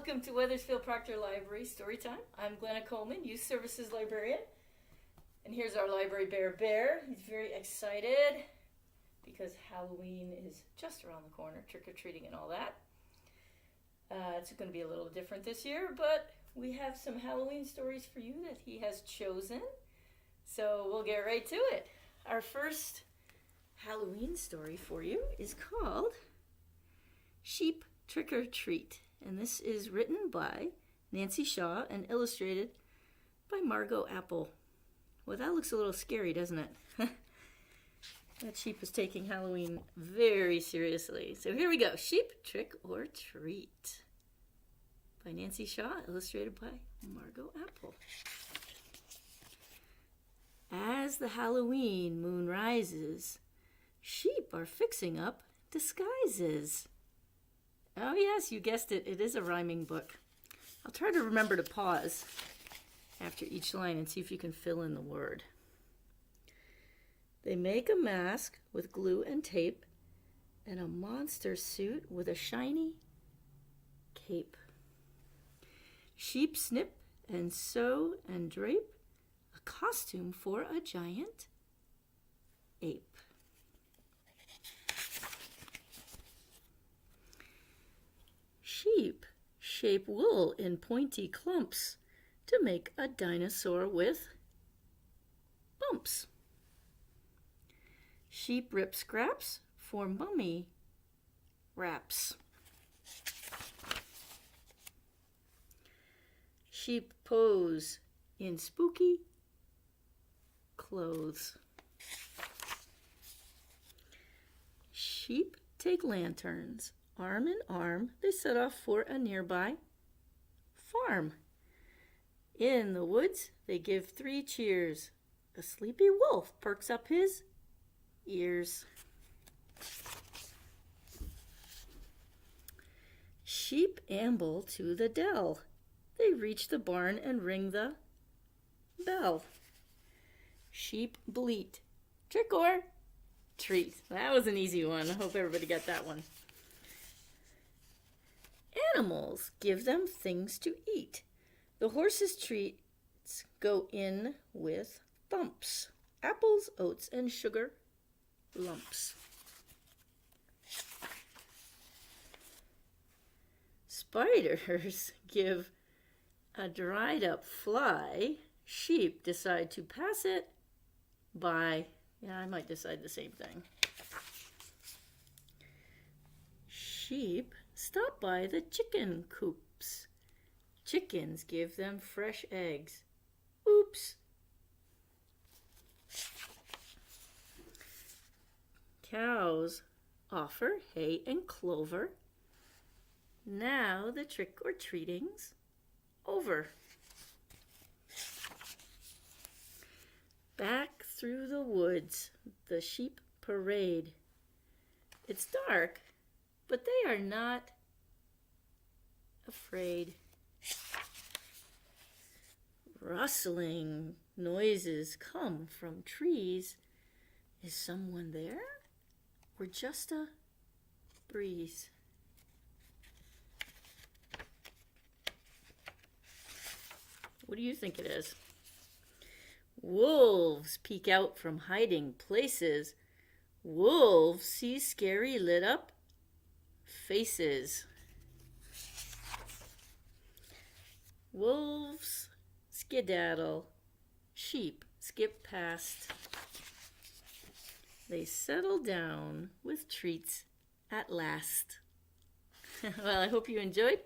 Welcome to Weathersfield Proctor Library Storytime. I'm Glenna Coleman, Youth Services Librarian. And here's our library bear. He's very excited because Halloween is just around the corner, trick-or-treating and all that. It's going to be a little different this year, but we have some Halloween stories for you that he has chosen. So we'll get right to it. Our first Halloween story for you is called Sheep Trick or Treat. And this is written by Nancy Shaw and illustrated by Margot Apple. Well, that looks a little scary, doesn't it? That sheep is taking Halloween very seriously. So here we go. Sheep Trick or Treat by Nancy Shaw, illustrated by Margot Apple. As the Halloween moon rises, sheep are fixing up disguises. Oh yes, you guessed it. It is a rhyming book. I'll try to remember to pause after each line and see if you can fill in the word. They make a mask with glue and tape and a monster suit with a shiny cape. Sheep snip and sew and drape a costume for a giant ape. Sheep shape wool in pointy clumps to make a dinosaur with bumps. Sheep rip scraps for mummy wraps. Sheep pose in spooky clothes. Sheep take lanterns. Arm in arm, they set off for a nearby farm. In the woods, they give 3 cheers. A sleepy wolf perks up his ears. Sheep amble to the dell. They reach the barn and ring the bell. Sheep bleat, trick or treat. That was an easy one. I hope everybody got that one. Animals give them things to eat. The horses' treats go in with thumps, apples, oats, and sugar lumps. Spiders give a dried up fly. Sheep decide to pass it by. Yeah, I might decide the same thing. Sheep stop by the chicken coops. Chickens give them fresh eggs. Oops. Cows offer hay and clover. Now the trick-or-treating's over. Back through the woods, the sheep parade. It's dark, but they are not afraid. Rustling noises come from trees. Is someone there? Or just a breeze? What do you think it is? Wolves peek out from hiding places. Wolves see scary lit up faces. Wolves skedaddle, sheep skip past. They settle down with treats at last. Well, I hope you enjoyed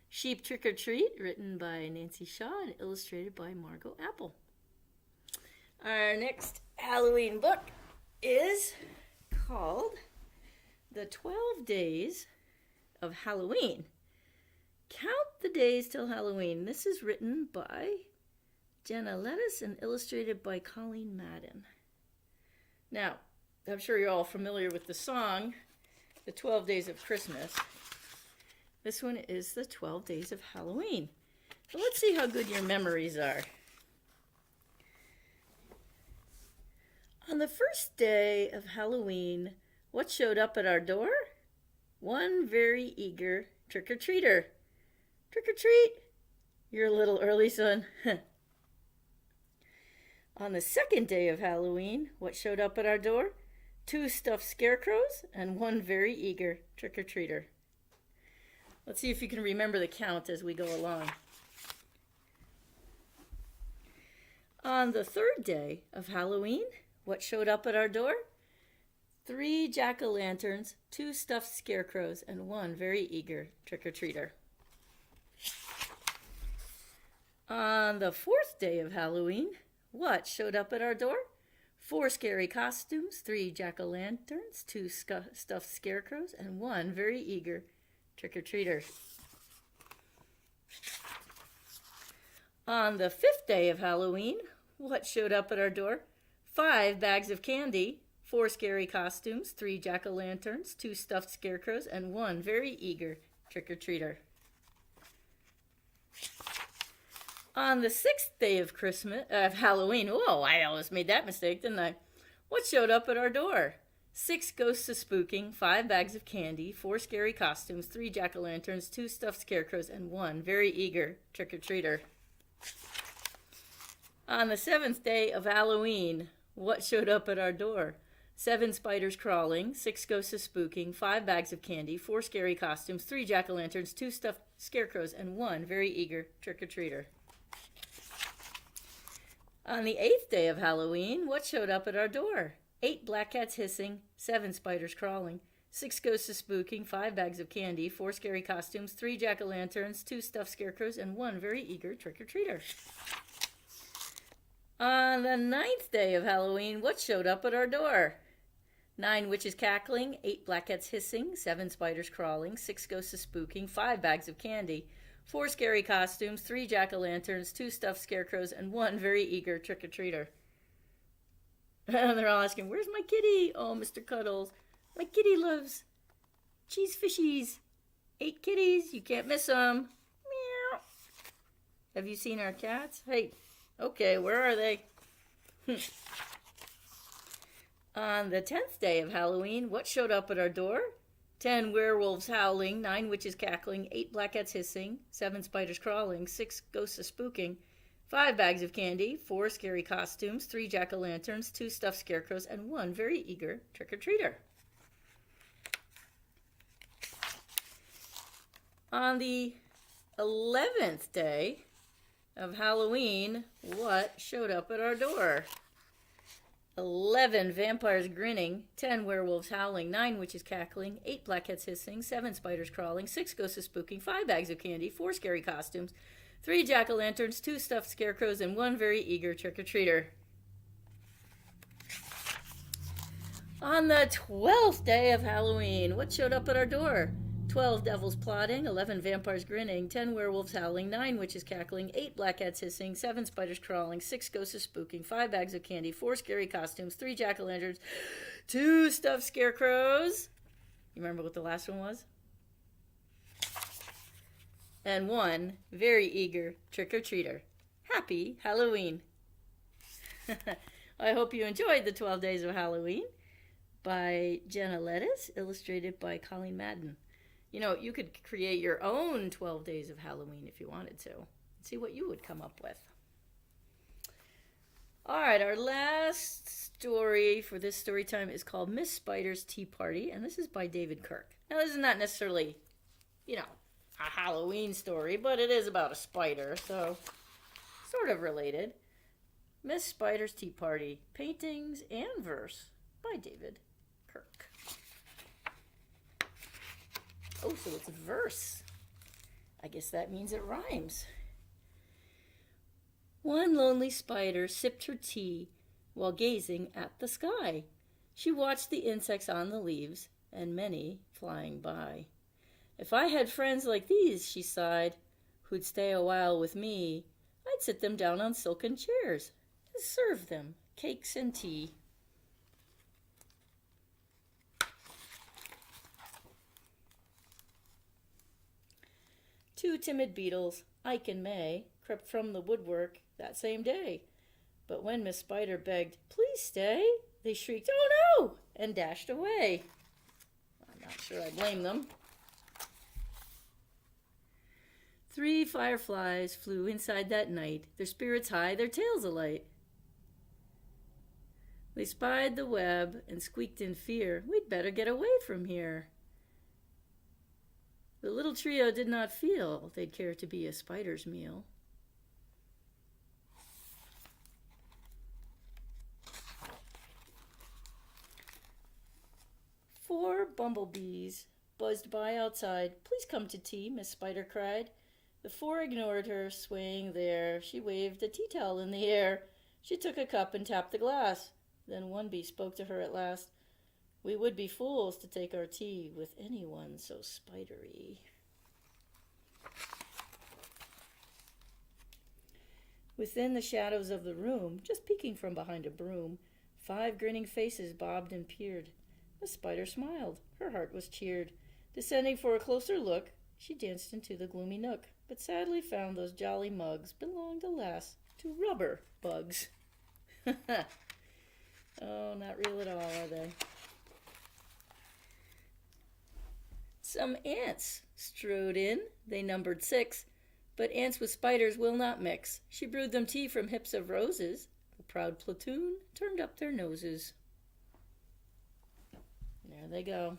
Sheep Trick or Treat, written by Nancy Shaw and illustrated by Margot Apple. Our next Halloween book is called The 12 Days of Halloween. Count the days till Halloween. This is written by Jenna Lettice and illustrated by Colleen Madden. Now, I'm sure you're all familiar with the song, The 12 Days of Christmas. This one is The 12 Days of Halloween. So let's see how good your memories are. On the first day of Halloween, what showed up at our door? One very eager trick-or-treater. Trick or treat. You're a little early, son. On the second day of Halloween, what showed up at our door? 2 stuffed scarecrows and 1 very eager trick-or-treater. Let's see if you can remember the count as we go along. On the third day of Halloween, what showed up at our door? 3 jack-o'-lanterns, 2 stuffed scarecrows, and 1 very eager trick-or-treater. On the fourth day of Halloween, what showed up at our door? 4 scary costumes, 3 jack-o'-lanterns, 2 stuffed scarecrows, and 1 very eager trick-or-treater. On the fifth day of Halloween, what showed up at our door? 5 bags of candy, 4 scary costumes, 3 jack-o'-lanterns, 2 stuffed scarecrows, and 1 very eager trick-or-treater. On the sixth day of Halloween, whoa, I almost made that mistake, didn't I? What showed up at our door? 6 ghosts of spooking, 5 bags of candy, 4 scary costumes, 3 jack-o'-lanterns, 2 stuffed scarecrows, and 1 very eager trick-or-treater. On the seventh day of Halloween, what showed up at our door? 7 spiders crawling, 6 ghosts of spooking, 5 bags of candy, 4 scary costumes, 3 jack-o'-lanterns, 2 stuffed scarecrows, and 1 very eager trick-or-treater. On the 8th day of Halloween, what showed up at our door? 8 black cats hissing, 7 spiders crawling, 6 ghosts of spooking, 5 bags of candy, 4 scary costumes, 3 jack-o'-lanterns, 2 stuffed scarecrows, and 1 very eager trick-or-treater. On the 9th day of Halloween, what showed up at our door? 9 witches cackling, 8 black cats hissing, 7 spiders crawling, 6 ghosts of spooking, 5 bags of candy, 4 scary costumes, 3 jack-o'-lanterns, 2 stuffed scarecrows, and 1 very eager trick-or-treater. They're all asking, where's my kitty? Oh, Mr. Cuddles. My kitty loves cheese fishies. 8 kitties, you can't miss them. Meow. Have you seen our cats? Hey, okay, where are they? On the 10th day of Halloween, what showed up at our door? 10 werewolves howling, 9 witches cackling, 8 black cats hissing, 7 spiders crawling, 6 ghosts of spooking, 5 bags of candy, 4 scary costumes, 3 jack-o'-lanterns, 2 stuffed scarecrows, and 1 very eager trick-or-treater. On the 11th day of Halloween, what showed up at our door? 11 vampires grinning, 10 werewolves howling, 9 witches cackling, 8 black cats hissing, 7 spiders crawling, 6 ghosts of spooking, 5 bags of candy, 4 scary costumes, 3 jack-o'-lanterns, 2 stuffed scarecrows, and 1 very eager trick-or-treater. On the 12th day of Halloween, what showed up at our door? 12 devils plotting, 11 vampires grinning, 10 werewolves howling, 9 witches cackling, 8 black cats hissing, 7 spiders crawling, 6 ghosts of spooking, 5 bags of candy, 4 scary costumes, 3 jack-o'-lanterns, 2 stuffed scarecrows. You remember what the last one was? And 1 very eager trick-or-treater. Happy Halloween. I hope you enjoyed the 12 Days of Halloween by Jenna Lettice, illustrated by Colleen Madden. You know, you could create your own 12 Days of Halloween if you wanted to. See what you would come up with. All right, our last story for this story time is called Miss Spider's Tea Party, and this is by David Kirk. Now, this is not necessarily, a Halloween story, but it is about a spider, so sort of related. Miss Spider's Tea Party, Paintings and Verse by David Kirk. Oh, so it's verse. I guess that means it rhymes. One lonely spider sipped her tea while gazing at the sky. She watched the insects on the leaves and many flying by. If I had friends like these, she sighed, who'd stay a while with me, I'd sit them down on silken chairs and serve them cakes and tea. Two timid beetles, Ike and May, crept from the woodwork that same day. But when Miss Spider begged, "Please stay," they shrieked, "Oh no!" and dashed away. I'm not sure I blame them. 3 fireflies flew inside that night, their spirits high, their tails alight. They spied the web and squeaked in fear, "We'd better get away from here." The little trio did not feel they'd care to be a spider's meal. Four bumblebees buzzed by outside. "Please come to tea," Miss Spider cried. The 4 ignored her, swaying there. She waved a tea towel in the air. She took a cup and tapped the glass. Then one bee spoke to her at last. "We would be fools to take our tea with anyone so spidery." Within the shadows of the room, just peeking from behind a broom, 5 grinning faces bobbed and peered. The spider smiled. Her heart was cheered. Descending for a closer look, she danced into the gloomy nook, but sadly found those jolly mugs belonged, alas, to rubber bugs. Oh, not real at all, are they? Some ants strode in. They numbered 6, but ants with spiders will not mix. She brewed them tea from hips of roses. The proud platoon turned up their noses. There they go.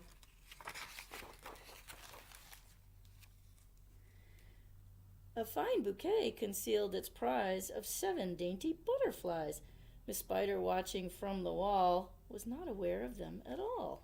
A fine bouquet concealed its prize of 7 dainty butterflies. Miss Spider, watching from the wall, was not aware of them at all.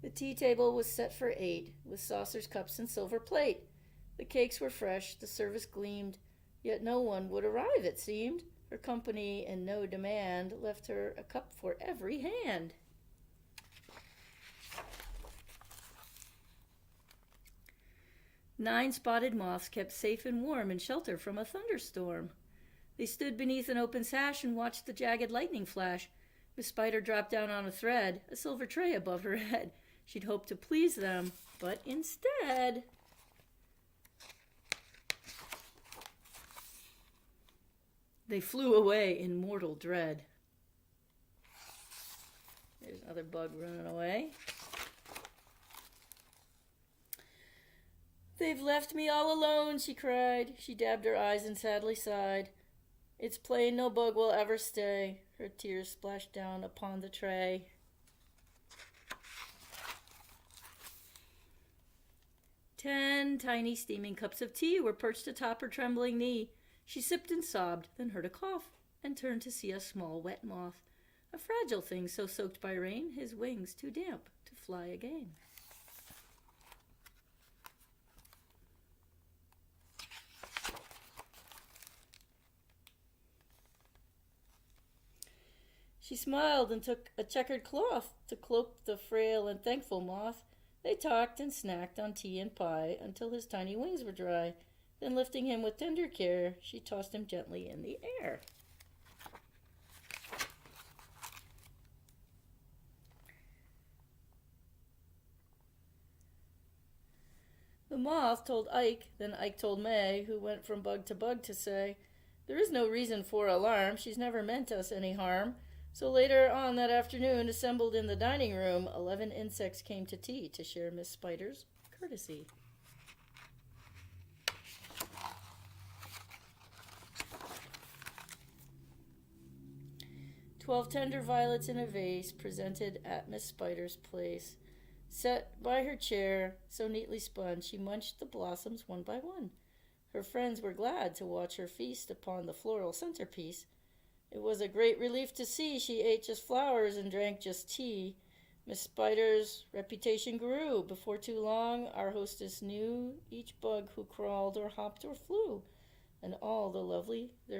The tea table was set for 8, with saucers, cups, and silver plate. The cakes were fresh, the service gleamed, yet no one would arrive, it seemed. Her company and no demand left her a cup for every hand. Nine spotted moths kept safe and warm in shelter from a thunderstorm. They stood beneath an open sash and watched the jagged lightning flash. Miss Spider dropped down on a thread, a silver tray above her head. She'd hoped to please them, but instead... they flew away in mortal dread. There's another bug running away. "They've left me all alone," she cried. She dabbed her eyes and sadly sighed. "It's plain no bug will ever stay." Her tears splashed down upon the tray. Ten tiny steaming cups of tea were perched atop her trembling knee. She sipped and sobbed, then heard a cough, and turned to see a small wet moth, a fragile thing so soaked by rain, his wings too damp to fly again. She smiled and took a checkered cloth to cloak the frail and thankful moth. They talked and snacked on tea and pie until his tiny wings were dry. Then lifting him with tender care, she tossed him gently in the air. The moth told Ike, then Ike told May, who went from bug to bug to say, "There is no reason for alarm. She's never meant us any harm." So later on that afternoon, assembled in the dining room, 11 insects came to tea to share Miss Spider's courtesy. "12 tender violets in a vase presented at Miss Spider's place. Set by her chair, so neatly spun, she munched the blossoms one by one. Her friends were glad to watch her feast upon the floral centerpiece. It was a great relief to see she ate just flowers and drank just tea. Miss Spider's reputation grew. Before too long, our hostess knew each bug who crawled or hopped or flew, and all their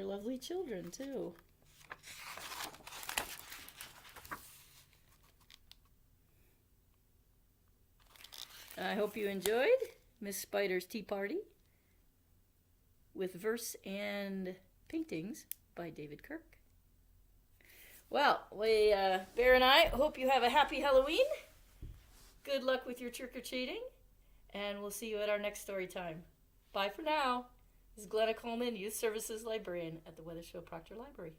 lovely children, too." I hope you enjoyed Miss Spider's Tea Party with verse and paintings by David Kirk. Well, Bear and I hope you have a happy Halloween. Good luck with your trick-or-treating, and we'll see you at our next story time. Bye for now. This is Glenna Coleman, Youth Services Librarian at the Weathersfield Proctor Library.